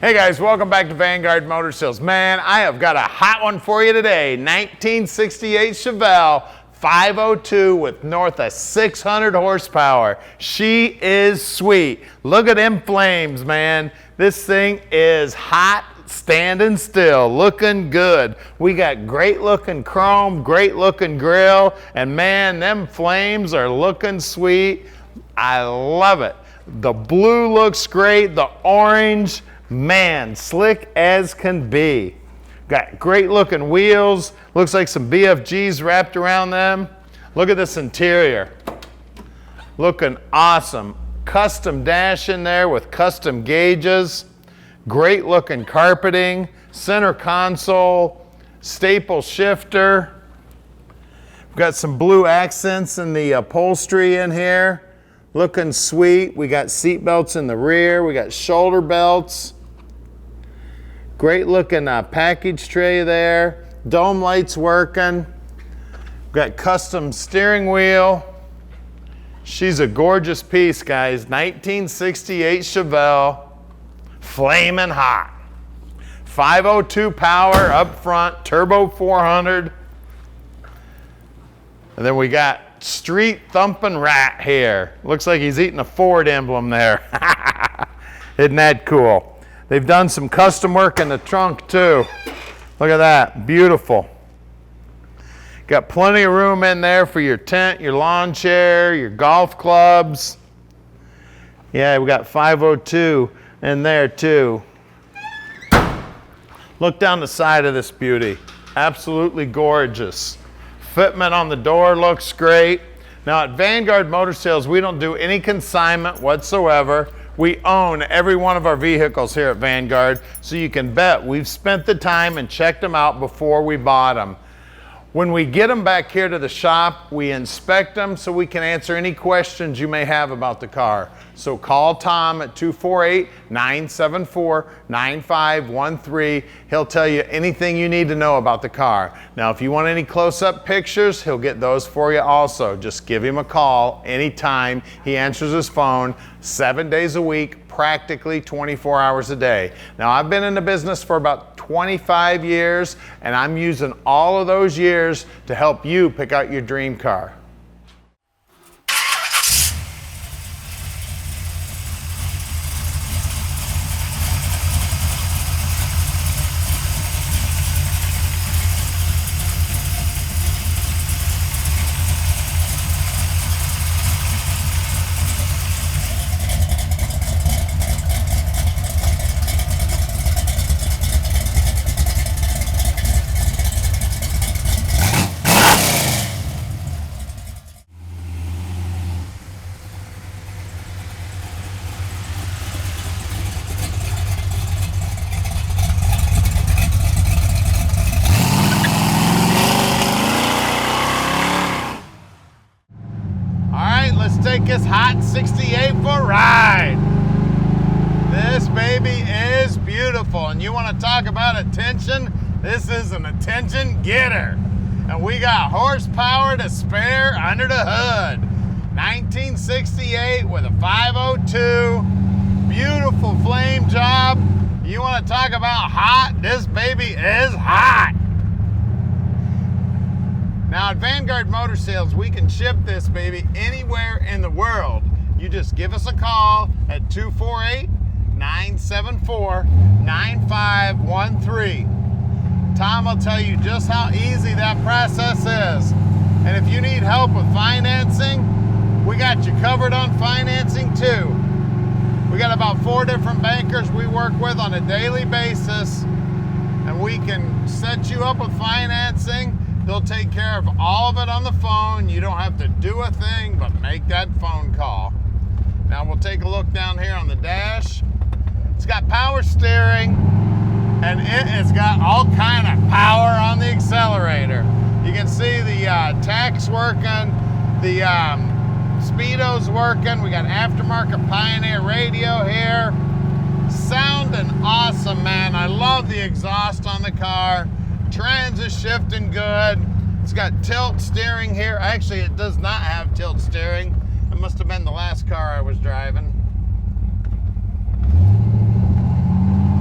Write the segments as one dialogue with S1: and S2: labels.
S1: Hey guys, welcome back to Vanguard Motor Sales. Man, I have got a hot one for you today. 1968 Chevelle 502 with north of 600 horsepower. She is sweet. Look at them flames, man. This thing is hot, standing still, looking good. We got great looking chrome, great looking grill, and man, them flames are looking sweet. I love it. The blue looks great, the orange, man, slick as can be. Got great looking wheels. Looks like some BFGs wrapped around them. Look at this interior. Looking awesome. Custom dash in there with custom gauges. Great looking carpeting. Center console. Staple shifter. We've got some blue accents in the upholstery in here. Looking sweet. We got seat belts in the rear. We got shoulder belts. Great looking package tray there. Dome lights working. Got custom steering wheel. She's a gorgeous piece, guys. 1968 Chevelle, flaming hot. 502 power up front, turbo 400. And then we got street thumping rat here. Looks like he's eating a Ford emblem there. Isn't that cool? They've done some custom work in the trunk too. Look at that, beautiful. Got plenty of room in there for your tent, your lawn chair, your golf clubs. Yeah, we got 502 in there too. Look down the side of this beauty. Absolutely gorgeous. Fitment on the door looks great. Now at Vanguard Motor Sales, we don't do any consignment whatsoever. We own every one of our vehicles here at Vanguard, so you can bet we've spent the time and checked them out before we bought them. When we get them back here to the shop, we inspect them so we can answer any questions you may have about the car. So call Tom at 248-974-9513. He'll tell you anything you need to know about the car. Now, if you want any close-up pictures, he'll get those for you also. Just give him a call anytime. He answers his phone 7 days a week, practically 24 hours a day. Now, I've been in the business for about 25 years, and I'm using all of those years to help you pick out your dream car. Take this hot 68 for a ride. This baby is beautiful, and you want to talk about attention? This is an attention getter. And we got horsepower to spare under the hood. 1968 with a 502. Beautiful flame job. You want to talk about hot? This baby is hot. Now at Vanguard Motor Sales, we can ship this baby anywhere in the world. You just give us a call at 248-974-9513. Tom will tell you just how easy that process is. And if you need help with financing, we got you covered on financing too. We got about 4 different bankers we work with on a daily basis, and we can set you up with financing. They'll take care of all of it on the phone. You don't have to do a thing but make that phone call. Now we'll take a look down here on the dash. It's got power steering, and it has got all kind of power on the accelerator. You can see the tach's working, the speedo's working. We got aftermarket Pioneer radio here. Sounding awesome, man. I love the exhaust on the car. Trans is shifting good. It's got tilt steering here. Actually, it does not have tilt steering. It must have been the last car I was driving.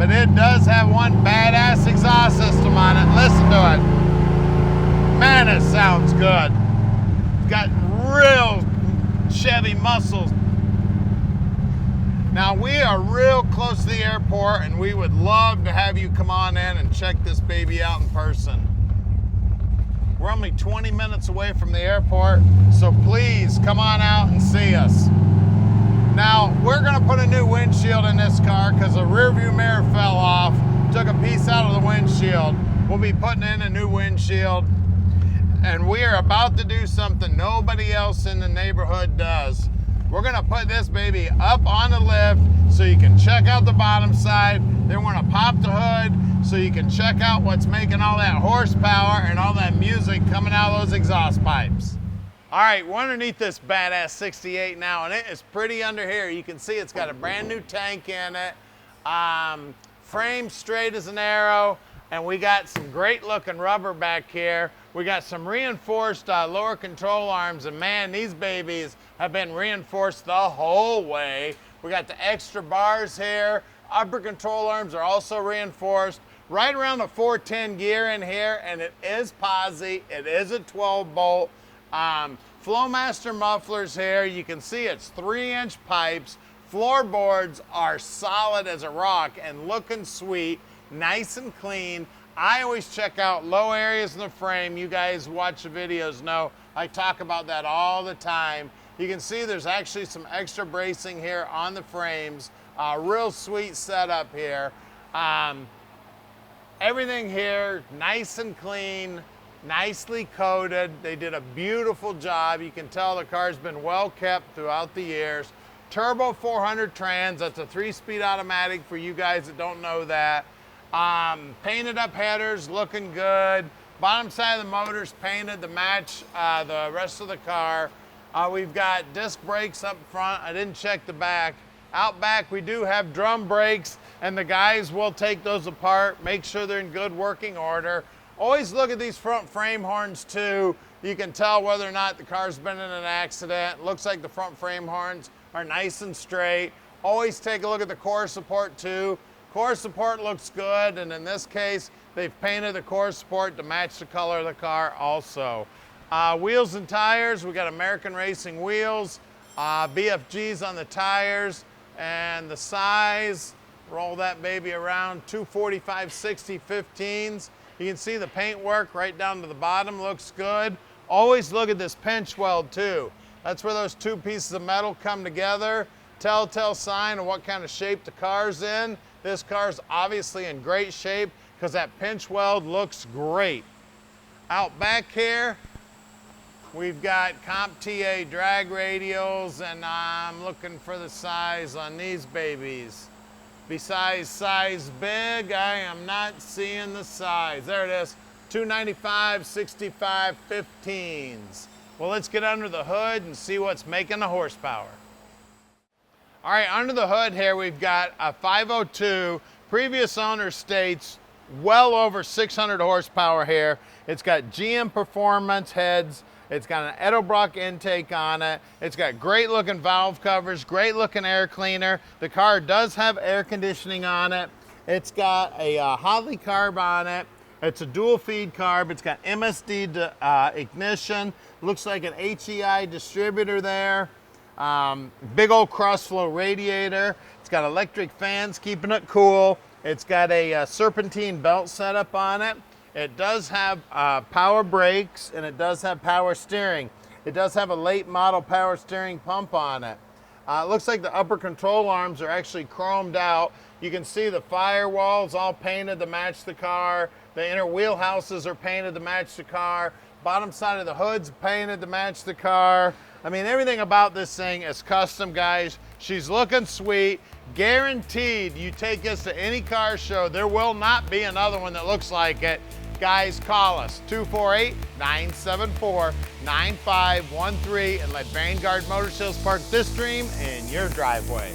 S1: but it does have one badass exhaust system on it. Listen to it. Man, it sounds good. It's got real Chevy muscles. Now, we are real close to the airport, and we would love to have you come on in and check this baby out in person. We're only 20 minutes away from the airport, so please come on out and see us. Now, we're gonna put a new windshield in this car because the rear view mirror fell off, took a piece out of the windshield. We'll be putting in a new windshield, and we are about to do something nobody else in the neighborhood does. We're gonna put this baby up on the lift so you can check out the bottom side. Then we're gonna pop the hood so you can check out what's making all that horsepower and all that music coming out of those exhaust pipes. All right, we're underneath this badass 68 now, and it is pretty under here. You can see it's got a brand new tank in it, frame straight as an arrow, and we got some great looking rubber back here. We got some reinforced lower control arms, and man, these babies have been reinforced the whole way. We got the extra bars here. Upper control arms are also reinforced. Right around the 410 gear in here, and it is Posi. It is a 12 bolt. Flowmaster mufflers here. You can see it's 3-inch pipes. Floorboards are solid as a rock and looking sweet, nice and clean. I always check out low areas in the frame. You guys watch the videos know I talk about that all the time. You can see there's actually some extra bracing here on the frames. Real sweet setup here. Everything here nice and clean, nicely coated. They did a beautiful job. You can tell the car's been well kept throughout the years. Turbo 400 trans, that's a 3-speed automatic for you guys that don't know that. Painted up headers, looking good. Bottom side of the motor's painted to match the rest of the car. We've got disc brakes up front. I didn't check the back. Out back, we do have drum brakes, and the guys will take those apart, make sure they're in good working order. Always look at these front frame horns too. You can tell whether or not the car's been in an accident. Looks like the front frame horns are nice and straight. Always take a look at the core support too. Core support looks good, and in this case, they've painted the core support to match the color of the car also. Wheels and tires, we got American Racing wheels, BFGs on the tires, and the size, roll that baby around, 245/60 15s. You can see the paint work right down to the bottom looks good. Always look at this pinch weld too. That's where those two pieces of metal come together. Telltale sign of what kind of shape the car's in. This car's obviously in great shape because that pinch weld looks great. Out back here, we've got CompTA drag radials, and I'm looking for the size on these babies. Besides size big, I am not seeing the size. There it is, 295/65 15s. Well, let's get under the hood and see what's making the horsepower. All right, under the hood here, we've got a 502. Previous owner states well over 600 horsepower here. It's got GM Performance heads. It's got an Edelbrock intake on it. It's got great looking valve covers, great looking air cleaner. The car does have air conditioning on it. It's got a Holley carb on it. It's a dual feed carb. It's got MSD Ignition. Looks like an HEI distributor there. Big old cross flow radiator. It's got electric fans keeping it cool. It's got a serpentine belt setup on it. It does have power brakes, and it does have power steering. It does have a late model power steering pump on it. It looks like the upper control arms are actually chromed out. You can see the firewalls all painted to match the car. The inner wheelhouses are painted to match the car. Bottom side of the hood's painted to match the car. I mean, everything about this thing is custom, guys. She's looking sweet. Guaranteed, you take this to any car show, there will not be another one that looks like it. Guys, call us, 248-974-9513, and let Vanguard Motor Sales park this dream in your driveway.